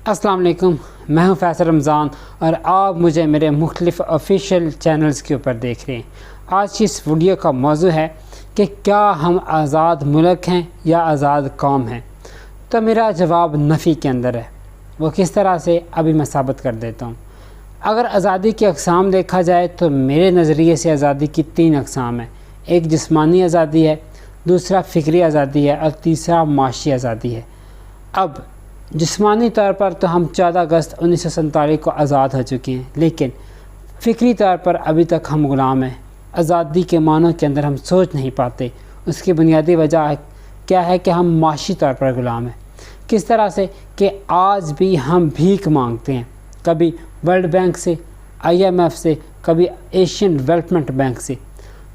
अस्सलाम वालेकुम, मैं हूं फैसल रमज़ान और आप मुझे मेरे मुख्तलिफ़ ऑफिशियल चैनल्स के ऊपर देख रहे हैं। आज की इस वीडियो का मौजू है कि क्या हम आज़ाद मुल्क हैं या आज़ाद कौम हैं। तो मेरा जवाब नफ़ी के अंदर है। वो किस तरह से, अभी मैं साबित कर देता हूँ। अगर आज़ादी की अक़साम देखा जाए तो मेरे नज़रिए से आज़ादी की 3 अक़साम है। एक जिस्मानी आज़ादी है, दूसरा फ़िक्री आज़ादी है और तीसरा माशी आज़ादी है। अब जिस्मानी तौर पर तो हम 14 अगस्त 1947 को आज़ाद हो चुके हैं, लेकिन फ़िक्री तौर पर अभी तक हम ग़ुलाम हैं। आज़ादी के मानों के अंदर हम सोच नहीं पाते। उसकी बुनियादी वजह क्या है कि हम माशी तौर पर ग़ुलाम हैं। किस तरह से कि आज भी हम भीख मांगते हैं, कभी वर्ल्ड बैंक से, IMF से, कभी एशियन डेवलपमेंट बैंक से,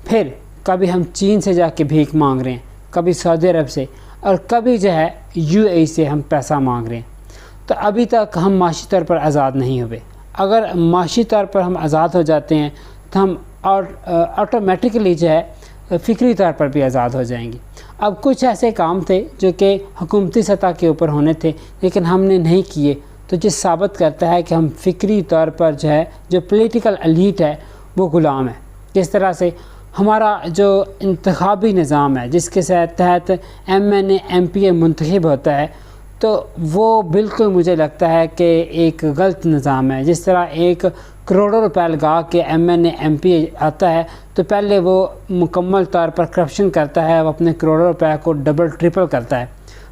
फिर कभी हम चीन से जाके भीख मांग रहे हैं, कभी सऊदी अरब से, और कभी जो है UAE से हम पैसा मांग रहे हैं। तो अभी तक हम माशी तौर पर आज़ाद नहीं हुए। अगर माशी तौर पर हम आज़ाद हो जाते हैं तो हम ऑटोमेटिकली जो है फ़िक्री तौर पर भी आज़ाद हो जाएंगे। अब कुछ ऐसे काम थे जो कि हुकूमती सतह के ऊपर होने थे, लेकिन हमने नहीं किए, तो जिस साबित करता है कि हम फ़िक्री तौर पर जो है, जो पॉलिटिकल एलीट है वो ग़ुलाम है। किस तरह से हमारा जो इंतखाबी निज़ाम है, जिसके तहत MNA MPA मुंतखब होता है, तो वो बिल्कुल मुझे लगता है कि एक गलत निज़ाम है। जिस तरह एक करोड़ों रुपए लगा के MNA MPA आता है तो पहले वो मुकम्मल तौर पर करप्शन करता है, वो अपने करोड़ों रुपए को डबल ट्रिपल करता है,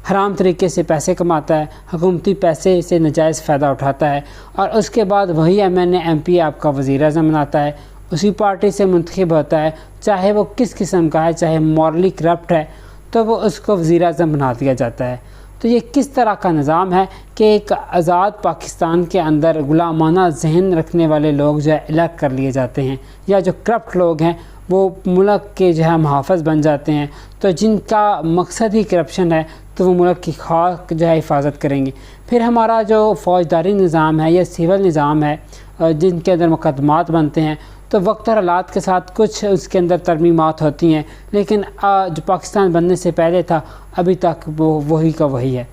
हराम तरीके से पैसे कमाता है, हुकूमती पैसे से नाजायज़ फ़ायदा उठाता है, और उसके बाद वही MNA MPA आपका वज़ीर-ए-आज़म बनाता है, उसी पार्टी से मुंतखब होता है, चाहे वो किस किस्म का है, चाहे मॉरली करप्ट है, तो वो उसको वज़ीर-ए-आज़म बना दिया जाता है। तो ये किस तरह का निज़ाम है कि एक आज़ाद पाकिस्तान के अंदर गुलामाना जहन रखने वाले लोग जो है इलेक्ट कर लिए जाते हैं, या जो करप्ट लोग हैं वो मुल्क के जो है मुहाफ़िज़ बन जाते हैं। तो जिनका मकसद ही करप्शन है तो वो मुल्क की खाक जो है हिफाजत करेंगे। फिर हमारा जो फ़ौजदारी निज़ाम है या सिविल निज़ाम है, जिनके अंदर मुकदमात बनते हैं, तो वक्त और हालात के साथ कुछ उसके अंदर तरमीमात होती हैं, लेकिन जो पाकिस्तान बनने से पहले था अभी तक वो वही का वही है।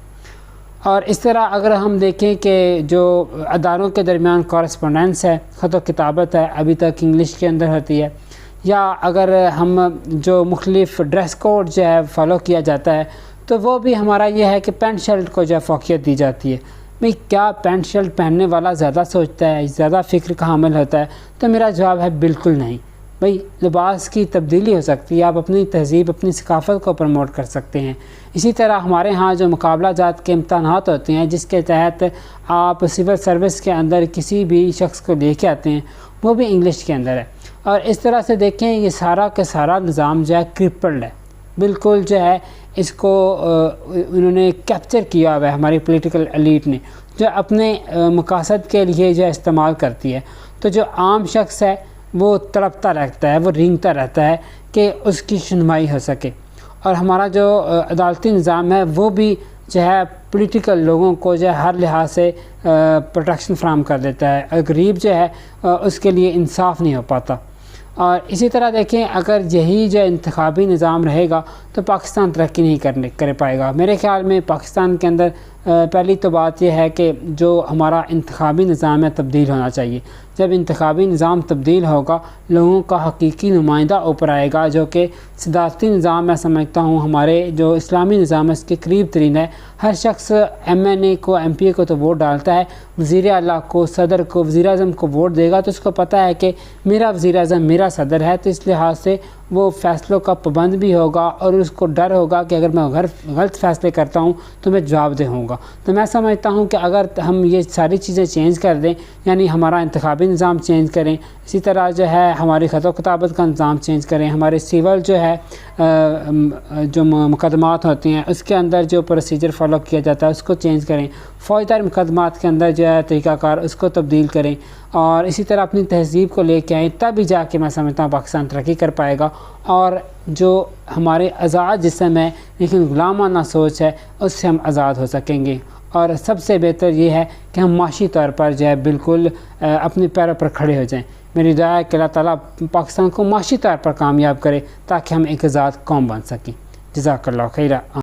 और इस तरह अगर हम देखें कि जो अदारों के दरमियान कॉरेस्पोंडेंस है, ख़त व किताबत है, अभी तक इंग्लिश के अंदर होती है, या अगर हम जो मुख्तलिफ़ ड्रेस कोड जो है फॉलो किया जाता है, तो वो भी हमारा ये है कि पेंट शर्ट को जो है फ़ौक़ियत दी जाती है। भाई क्या पेंट शर्ट पहनने वाला ज़्यादा सोचता है, ज़्यादा फ़िक्र का हामिल होता है? तो मेरा जवाब है बिल्कुल नहीं। भाई लिबास की तब्दीली हो सकती है, आप अपनी तहज़ीब, अपनी सकाफ़त को प्रमोट कर सकते हैं। इसी तरह हमारे यहाँ जो मुकाबला जात के इम्तहानात होते हैं, जिसके तहत आप सिविल सर्विस के अंदर किसी भी शख्स को लेके आते हैं, वो भी इंग्लिश के अंदर है। और इस तरह से देखें, ये सारा का सारा निज़ाम जो है क्रिपल्ड है, बिल्कुल जो है इसको उन्होंने कैप्चर किया हुआ है हमारी पॉलिटिकल एलीट ने, जो अपने मकासद के लिए जो इस्तेमाल करती है। तो जो आम शख्स है वो तड़पता रहता है, वो रेंगता रहता है कि उसकी सुनवाई हो सके। और हमारा जो अदालती निज़ाम है वो भी जो है पॉलिटिकल लोगों को जो है हर लिहाज से प्रोटेक्शन फराहम कर देता है, और गरीब जो है उसके लिए इंसाफ नहीं हो पाता। और इसी तरह देखें, अगर यही जो इंतखाबी निज़ाम रहेगा तो पाकिस्तान तरक्की नहीं कर पाएगा। मेरे ख़्याल में पाकिस्तान के अंदर पहली तो बात यह है कि जो हमारा इंतखाबी निज़ाम है तब्दील होना चाहिए। जब इंतखाबी निज़ाम तब्दील होगा, लोगों का हकीकी नुमाइंदा ऊपर आएगा, जो कि सदारती निज़ाम मैं समझता हूँ हमारे जो इस्लामी निज़ाम है इसके करीब तरीन है। हर शख्स MNA को MPA को तो वोट डालता है, वज़ीर आला को, सदर को, वज़ीर-ए-आज़म को वोट देगा तो उसको पता है कि मेरा वज़ीर-ए-आज़म मेरा सदर है, तो इस लिहाज से वो फ़ैसलों का पाबंद भी होगा, और उसको डर होगा कि अगर मैं गलत फ़ैसले करता हूँ तो मैं जवाबदेह होऊंगा। तो मैं समझता हूँ कि अगर हम ये सारी चीज़ें चेंज कर दें, यानी हमारा इंतखाबी निज़ाम चेंज करें, इसी तरह जो है हमारी ख़त व किताबत का निज़ाम चेंज करें, हमारे सिविल जो है जो मुकदमात होती हैं उसके अंदर जो प्रोसीजर फॉलो किया जाता है उसको चेंज करें, फ़ौजदारी मुकदमात के अंदर जो है तरीक़ाकार उसको तब्दील करें, और इसी तरह अपनी तहज़ीब को लेके आएँ, तभी जाके मैं समझता हूँ पाकिस्तान तरक्की कर पाएगा। और जो हमारे आज़ाद जिस्म है लेकिन ग़ुलामाना सोच है, उससे हम आज़ाद हो सकेंगे। और सबसे बेहतर ये है कि हम माशी तौर पर जो है बिल्कुल अपने पैरों पर खड़े हो जाएं। मेरी दुआ है कि अल्लाह ताला पाकिस्तान को माशी तौर पर कामयाब करे ताकि हम एक आज़ाद कौम बन सकें। जज़ाकल्लाह खैरा।